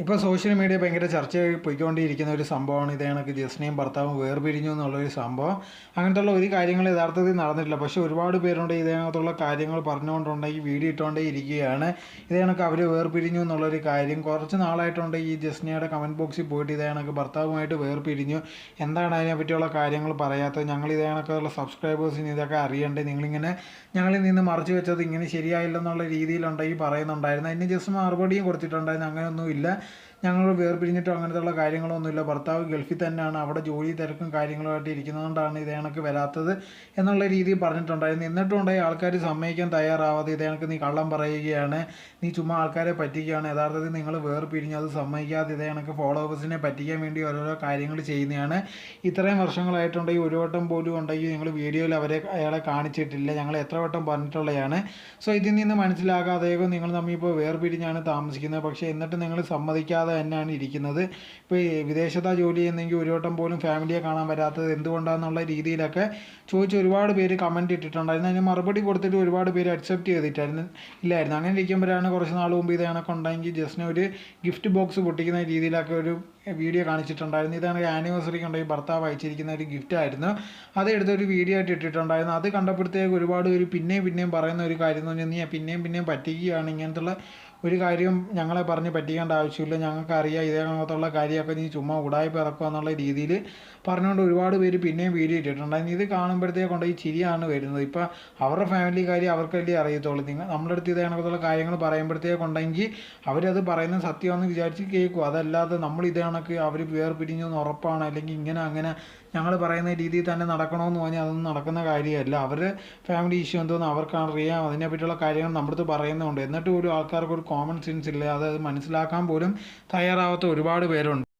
ഇപ്പോൾ social media ഭയങ്കര ചർച്ചയായി പോയിക്കൊണ്ടിരിക്കുന്ന ഒരു സംഭവമാണ് ഇതേ കണക്ക് ജസ്നയും ഭർത്താവും വേർപിരിഞ്ഞു എന്നുള്ളൊരു സംഭവം. അങ്ങനത്തുള്ള ഒരു കാര്യങ്ങൾ യഥാർത്ഥത്തിൽ നടന്നിട്ടില്ല. പക്ഷേ ഒരുപാട് പേരുണ്ട് ഇതേകണക്കുള്ള കാര്യങ്ങൾ പറഞ്ഞുകൊണ്ടുണ്ടെങ്കിൽ വീഡിയോ ഇട്ടുകൊണ്ടേ ഇരിക്കുകയാണ്. ഇതേ കണക്ക് അവർ വേർപിരിഞ്ഞു എന്നുള്ളൊരു കാര്യം കുറച്ച് നാളായിട്ടുണ്ട് ഈ ജസ്നയുടെ കമൻറ്റ് ബോക്സിൽ പോയിട്ട് ഇതേ കണക്ക് ഭർത്താവുമായിട്ട് വേർപിരിഞ്ഞു, എന്താണ് അതിനെ പറ്റിയുള്ള കാര്യങ്ങൾ പറയാത്തത്, ഞങ്ങൾ ഇതേ കണക്കുള്ള സബ്സ്ക്രൈബേഴ്സിന് ഇതൊക്കെ അറിയണ്ടേ, നിങ്ങളിങ്ങനെ ഞങ്ങളിൽ നിന്ന് മറച്ചു വെച്ചത് ഇങ്ങനെ ശരിയായില്ലെന്നുള്ള രീതിയിലുണ്ടെങ്കിൽ പറയുന്നുണ്ടായിരുന്നു. അതിന് ജസ്റ്റ് മറുപടിയും കൊടുത്തിട്ടുണ്ടായിരുന്നു, അങ്ങനെയൊന്നുമില്ല, ഞങ്ങൾ വേർപിരിഞ്ഞിട്ടോ അങ്ങനത്തെയുള്ള കാര്യങ്ങളൊന്നുമില്ല, ഭർത്താവ് ഗൾഫിൽ തന്നെയാണ്, അവിടെ ജോലി തിരക്കും കാര്യങ്ങളുമായിട്ട് ഇരിക്കുന്നതുകൊണ്ടാണ് ഇതേ കണക്ക് വരാത്തത് എന്നുള്ള രീതിയിൽ പറഞ്ഞിട്ടുണ്ടായിരുന്നു. എന്നിട്ടുണ്ടായി ആൾക്കാർ സമ്മതിക്കാൻ തയ്യാറാവാതെ ഇതേ കണക്ക് നീ കള്ളം പറയുകയാണ്, നീ ചുമ്മാ ആൾക്കാരെ പറ്റിക്കുകയാണ്, യഥാർത്ഥത്തിൽ നിങ്ങൾ വേർപിരിഞ്ഞ് അത് സമ്മതിക്കാതെ ഇതേ കണക്ക് ഫോളോവേഴ്സിനെ പറ്റിക്കാൻ വേണ്ടി ഓരോരോ കാര്യങ്ങൾ ചെയ്യുന്നതാണ്. ഇത്രയും വർഷങ്ങളായിട്ടുണ്ടെങ്കിൽ ഒരു വട്ടം പോലും ഉണ്ടെങ്കിൽ നിങ്ങൾ വീഡിയോയിൽ അയാളെ കാണിച്ചിട്ടില്ല, ഞങ്ങൾ എത്ര വട്ടം പറഞ്ഞിട്ടുള്ളതാണ്. സോ ഇതിൽ നിന്ന് മനസ്സിലാകാതെയോ നിങ്ങൾ തമ്മിൽ ഇപ്പോൾ വേർപിരിഞ്ഞാണ് താമസിക്കുന്നത്, പക്ഷേ എന്നിട്ട് നിങ്ങൾ സമ്മതിക്കാതെ തന്നെയാണ് ഇരിക്കുന്നത്. ഇപ്പോൾ ഈ വിദേശത്താ ജോലി ചെയ്യുന്നെങ്കിൽ ഒരു വട്ടം പോലും ഫാമിലിയെ കാണാൻ വരാത്തത് എന്തുകൊണ്ടാണെന്നുള്ള രീതിയിലൊക്കെ ചോദിച്ച് ഒരുപാട് പേര് കമൻറ്റ് ഇട്ടിട്ടുണ്ടായിരുന്നു. അതിന് മറുപടി കൊടുത്തിട്ട് ഒരുപാട് പേര് അക്സെപ്റ്റ് ഇല്ലായിരുന്നു. അങ്ങനെ ഇരിക്കുമ്പോഴാണ് കുറച്ച് നാൾ മുമ്പ് ഇത് കണക്കുണ്ടെങ്കിൽ ജസ്റ്റിന് ഒരു ഗിഫ്റ്റ് ബോക്സ് പൊട്ടിക്കുന്ന രീതിയിലൊക്കെ ഒരു വീഡിയോ കാണിച്ചിട്ടുണ്ടായിരുന്നു. ഇതാണ് ആനിവേഴ്സറിക്ക് ഉണ്ടെങ്കിൽ ഭർത്താവ് അയച്ചിരിക്കുന്ന ഒരു ഗിഫ്റ്റ് ആയിരുന്നു. അത് എടുത്തൊരു വീഡിയോ ആയിട്ട് ഇട്ടിട്ടുണ്ടായിരുന്നു. അത് കണ്ടപ്പോഴത്തേക്ക് ഒരുപാട് പേര് പിന്നെയും പറയുന്ന ഒരു കാര്യം എന്ന് പറഞ്ഞാൽ നീ പിന്നെയും പറ്റിക്കുകയാണ്, ഇങ്ങനത്തുള്ള ഒരു കാര്യവും ഞങ്ങളെ പറഞ്ഞ് പറ്റിക്കേണ്ട ആവശ്യമില്ല, ഞങ്ങൾക്കറിയാം ഇതേ കണക്കത്തുള്ള കാര്യമൊക്കെ നീ ചുമ്മാ ഉടായ്പ ഇറക്കുക എന്നുള്ള രീതിയിൽ പറഞ്ഞുകൊണ്ട് ഒരുപാട് പേര് പിന്നെയും വീഡിയോ ഇട്ടിട്ടുണ്ടായിരുന്നു. ഇത് കാണുമ്പോഴത്തേക്കൊണ്ട് ഈ ചിരിയാണ് വരുന്നത്. ഇപ്പോൾ അവരുടെ ഫാമിലി കാര്യം അവർക്കല്ലേ അറിയത്തുള്ളൂ. നമ്മുടെ അടുത്ത് ഇതേ കണക്കത്തുള്ള കാര്യങ്ങൾ പറയുമ്പോഴത്തേക്കുണ്ടെങ്കിൽ അവരത് പറയുന്നത് സത്യമാണെന്ന് വിചാരിച്ച് കേൾക്കും. അതല്ലാതെ നമ്മൾ ഇതേ കണക്ക് അവർ വേർപിരിഞ്ഞു എന്ന് ഉറപ്പാണ്, അല്ലെങ്കിൽ അങ്ങനെ ഞങ്ങൾ പറയുന്ന രീതിയിൽ തന്നെ നടക്കണമെന്ന് പറഞ്ഞാൽ അതൊന്നും നടക്കുന്ന കാര്യമല്ല. അവരുടെ ഫാമിലി ഇഷ്യൂ എന്തോന്ന് അവർക്കറിയാം, അതിനെപ്പറ്റിയുള്ള കാര്യങ്ങൾ നമ്മുടെ അടുത്ത് പറയുന്നുണ്ട്. എന്നിട്ട് ഒരു ആൾക്കാർക്ക് ഒരു കോമൺ സെൻസ് ഇല്ല, അത് മനസ്സിലാക്കാൻ പോലും തയ്യാറാവാത്ത ഒരുപാട് പേരുണ്ട്.